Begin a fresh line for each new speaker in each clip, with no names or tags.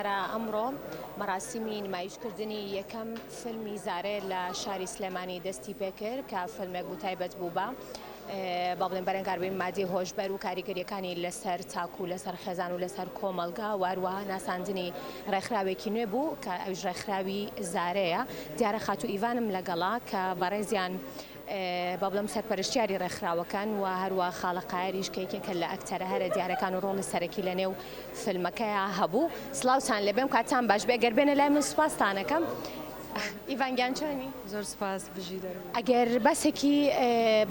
دیارە ئەمڕۆ مەراسیمی نمایشکردنی یەکەم فیلمی زارێ لە شاری سلێمانی دەستی پێکرد کە فیلمێک بوو تایبەت بوو بە با بڵێن بەرەنگاربووی مادی هۆشبەر و کاریگەریەکانی لەسەر تاکو و لەسەر خێزان و لەسەر کۆمەلگا و هەروەها ناساندنی ڕێکخراوێکی نوێ بوو کە ئەوش ڕێکخراوی زارەیە. دیارە خاتو ئیڤانم لەگەڵا کە بەڕێزیان با بڵێم سەرپەرشتیاری ڕێکخراوەکان و هەروە خاڵقایریش کەیکێکە لە ئەکتەرە هەرە دیارەکان و ڕۆڵی سەرەکی لە نێو فیلمەکەیە هەبوو. سڵاوتان لەبێم کاتان باش بێ گەر بێنە لای من سوپاستانەکەم. ئیڤانگیان چۆنی؟
زۆر سپاس بژی دەرم.
ئەگەر بەسێکی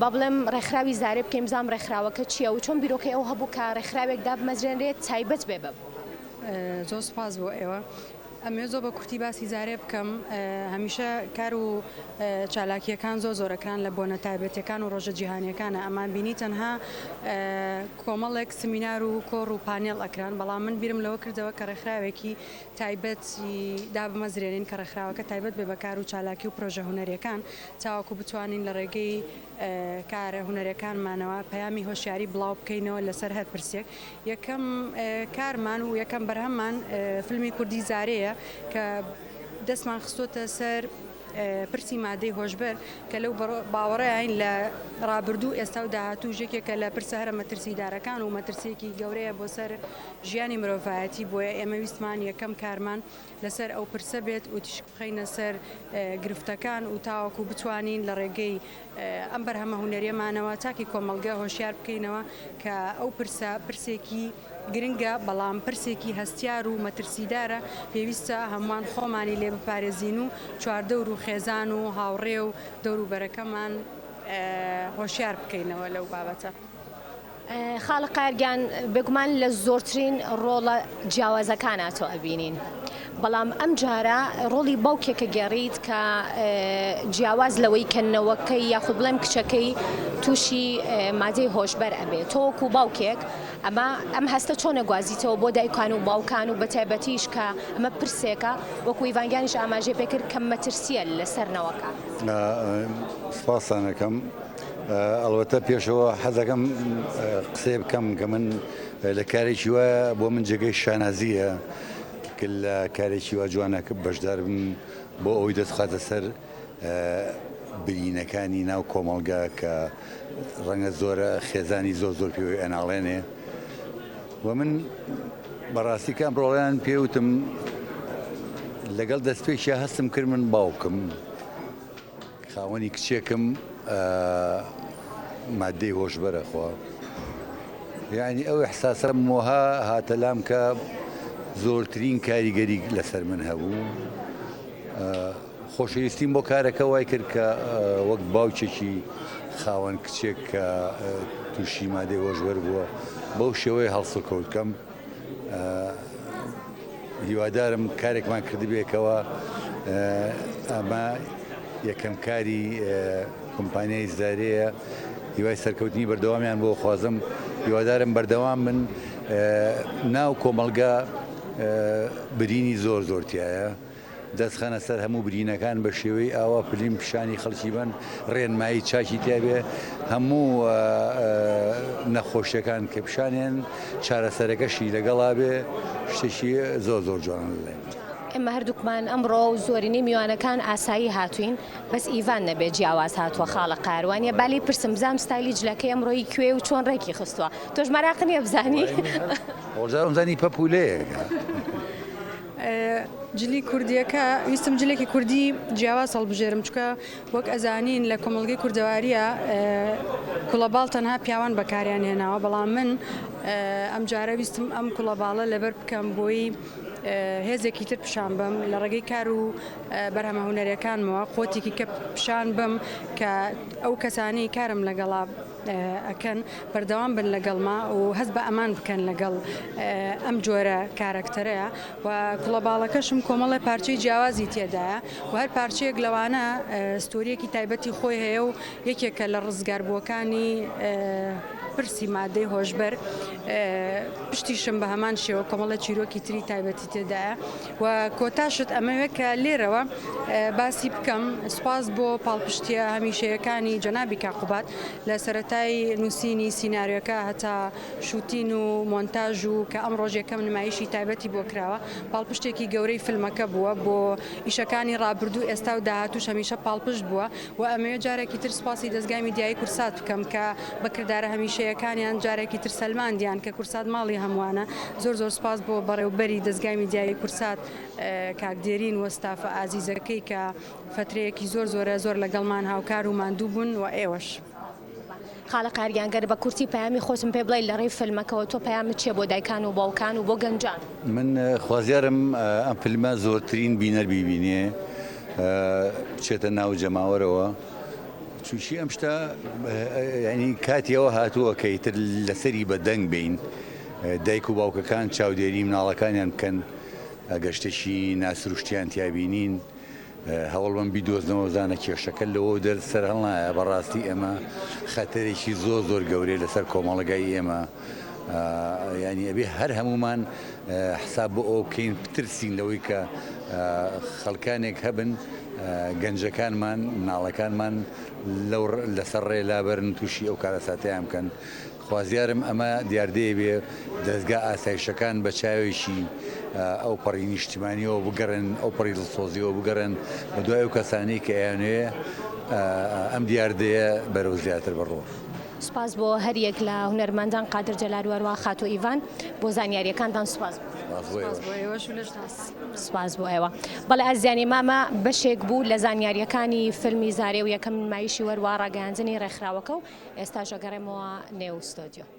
با بڵێم ڕێکخراوی زارێ بکەیم زام ڕێکخراوەکە چییە و چۆن بیرۆکەی ئەو هەبوو کە ڕێکخراوێک دابمەزرێنرێت تایبەت بێ بە
زۆر سپاس بۆ ئێوە. ئەمێ زۆر بە کورتی باسی زارێ بکەم. هەمیشە کار و چالاکیەکان زۆرەکان لە بۆنە تایبەتەکان و ڕۆژە جیهانیەکانە ئەمان بینی تەنها کۆمەڵێک سمینار و کۆڕ و پانێڵ ئەکران، بەڵام من بیرم لەوە کردەوە کە ڕێکخراوێکی تایبەتی دابمەزرێنین کە ڕێکخراوەکە تایبەت بێ بە کار و چالاکی و پرۆژە هونەریەکان تاوەکو بتوانین لە ڕێگەی کارە هونەریەکانمانەوە پەیامی هۆشیاری بڵاو بکەینەوە لەسەر هەر پرسێک. یەکەم کارمان و یەکەم بەرهەممان فیلمی کوردی زارەیە کە دەستمان خستۆتە سەر پرسی مادەی هۆشبەر کە لەو باوەڕێین لە ڕابردوو ئێستا و داهاتوو ژێکێکە لە پرسە هەرە مەترسیدارەکان و مەترسێکی گەورەیە بۆ سەر ژیانی مرۆڤایەتی. بۆیە ئێمە ویستمان یەکەم کارمان لەسەر ئەو پرسە بێت و تیشک بخەینە سەر گرفتەکان و تاوەکو بتوانین لە ڕێگەی ئەم بەرهەمە هونەریەمانەوە تاکی کۆمەلگا هۆشیار بکەینەوە کە ئەو پرسە پرسێکی گرنگە، بەڵام پرسێکی هەستیار و مەترسیدارە پێویستە هەمووان خۆمانی لێ بپارێزین و چواردەور و خێزان و هاوڕێ و دەوروبەرەکەمان هۆشیار بکەینەوە لەو بابەتە.
خاڵقایرگیان بێگومان لە زۆرترین ڕۆڵە جیاوازەکاناتۆ ئەبینین، بەڵام ئەم جارە ڕۆڵی باوکێکە گەڕیت کە جیاواز لەوەی کەنەوەکەی یاخود بڵێم کچەکەی تووشی مادەی هۆشبەر ئەبێت. تۆ وەکو باوکێک ئەم هەستە چۆنە گوازیتەوە بۆ دایکان و باوکان و بەتایبەتیش کە ئەمە پرسێکە وەکو ئیڤانگیانیش ئاماژێ پێکرد کە مەترسیە لەسەرنەوەکە؟
سپاسانەکەم. ئەڵبەتە پێشەوە حەزەکەم قسێ بکەم کە من لە کارێکی وایە بۆ من جێگەی شانازیە کە لە کارێکی وا جوانەکە بەشدار بم بۆ ئەوەی دەستخاتە سەر برینەکانی ناو کۆمەلگا کە ڕەنگە زۆرە خێزانی زۆر پێوەی ئەناڵێنێ. و من بەڕاستی کام ڕۆڵیان پێوتم لەگەڵ دەستپێکیان هەستم کرد من باوکم خاوەنی کچێکم مادەی هۆشبەرە خوا، یعنی ئەو ئەحساسەم وها هاتە لام کە زۆرترین کاریگەری لەسەر من هەبوو. خۆشەویستیم بۆ کارەکە وای کرد کە وەک باوکێکی خاوەن کچێک کە تووشی مادەی هۆشبەر بووە بەو شێوەیە هەڵسوکەوتکەم. هیوادارم کارێکمان کردبێکەوە ئەمە یەکەم کاری کۆمپانیای زارەیە، هیوای سەرکەوتنی بەردەوامیان بۆ خوازم. هیوادارم بەردەوام من ناو کۆمەلگا برینی زۆرتیایە دەستخەنە سەر هەموو برینەکان بە شێوەی ئاوا پلیم پیشانی خەڵکی بن، ڕێنمایی چاکی تیابێ، هەموو نەخۆشیەکان کە پیشانیان چارەسەرەکەشی لەگەڵا بێ، شتێکی زۆر جوانە لێ.
ئێمە هەردووکمان ئەمڕۆ زۆرینەی میوانەکان ئاسایی هاتوین، بەس ئیڤان نەبێت جیاواز هاتووە خاڵە قاروانیە. بالی پرسم بزانم ستایلی جلەکەی ئەمڕۆی کوێ و چۆن ڕێکی خستووە؟ تۆش مەراق نییە بزانی؟
ڕۆژارم زانی پەپولەیە.
جلی کوردیەکە ویستم جلێکی کوردی جیاواز هەڵبژێرم، چکە وەک ئەزانین لە کۆمەلگەی کوردەواریە کوڵەباڵ تەنها پیاوان بەکاریان هێناوە، بەڵام من ئەم جارە ویستم ئەم کوڵەباڵە لەبەر بکەم بۆی هێزێکی تر پیشان بم لە ڕێگەی کار و بەرهەمە هونەریەکانمەوە قوتێکی کە پیشان بم کە ئەو کەسانی کارم لەگەڵا ئەکەن بەردەوام بن لەگەڵما و هەست بە ئەمان بکەن لەگەڵ ئەم جۆرە کارکتەرەیە. و کوڵەباڵەکەشم کۆمەڵی پارچەی جیاوازی تێدایە و هەر پارچەیەک لەوانە ستۆریەکی تایبەتی خۆی هەیە و یەکێکە لە ڕزگاربووەکانی پرسی مادەی هۆشبەر پشتیشم بە هەمان شێوە کۆمەڵە چیرۆکی تری تایبەتی تێدایە و کۆتاشت ئەمەوێت کە لێرەوە باسی بکەم سوپاس بۆ پاڵپشتیە هەمیشەیەکانی جەنابی کاقوبات لە سەرەتای نووسینی سیناریۆکە هەتا شوتین و مۆنتاژ و کە ئەم ڕۆژێکەم نمایشی تایبەتی بۆ کراوە پاڵپشتێکی گەورەی فیلمەکە بووە بۆ ئیشەکانی ڕابردوو ئێستا و داهاتوش هەمیشە پاڵپشت بووە و ئەمەوێت جارێکی تر سوپاسی دەستگای میدیایی کورسات بکەم کە بەکردارە هەمیشەیەکانیان جارێکی تر سەلماندیان کە کورسات ماڵی هەمووانە زۆر سوپاس بۆ بەڕێوبەری دەستگای میدیایی کورسات کاکدێرین وەستافە ئازیزەکەی کە فترەیەکی زۆر لەگەڵمان هاوکار و ماندوو بوون و ئێوەش
خاڵە قاریانگەر بە کورتی پەیامی خۆتم پێ بڵێ لە ڕێی فیلمەکەەوە تۆ پەیامت چیە بۆ دایکان و باوکان و بۆ گەنجان
من خوازیارم ئەم فیلمە زۆرترین بینەر بیبینێ بچێتە ناو جەماوەرەوە چوشی ئەم شتە ینی کاتیەوە هاتووە کەیتر لەسەری بە دەنگ بین دایک و باوکەکان چاودێری مناڵەکانیان بکەن ئەگەشتەشی ناسروشتیان تیابینین هەوڵ بم بیدۆزنەوە زانە کێشەکە لەوە دەرسەر هەڵنایە بەڕاستی ئێمە خەتەرێکی زۆر گەورەی لەسەر کۆمەڵگای ئێمە ینی ئەبێ هەر هەمومان حساب بۆ ئەو بکەین بترسین لەوەی کە خەڵکانێک هەبن گەنجەکانمان مناڵەکانمان لەسەر ڕێلابەرن تووشی ئەو کارەساتیان بکەن خوازیارم ئەمە دیاردەیە بێ دەستگا ئاسایشەکان بە چاوێکی ئەو پەڕی نیشتیمانیەوە بگەڕن ئەو پەڕی دڵسۆزیەوە بگەڕن بە دوای ئەو کەسانەی کە ئەیانوێ ئەم دیاردەیە بەرەو زیاتر بڕۆ.
سوپاس بۆ هەریەک لە هونەرمەندان قادر جەلال و هەروە خاتۆ ئیڤان بۆ زانیاریەکانتان سوپاس سوپاس بۆ ئێوە بەڵێ ئازیانی مامە بەشێک بوو لە زانیاریەکانی فیلمی زارێ و یەکەم نمایشی وەروا ڕاگەیاندنی ڕێکخراوەکە و ئێستا ژەگەڕێمەوە نێو ستۆدیۆ.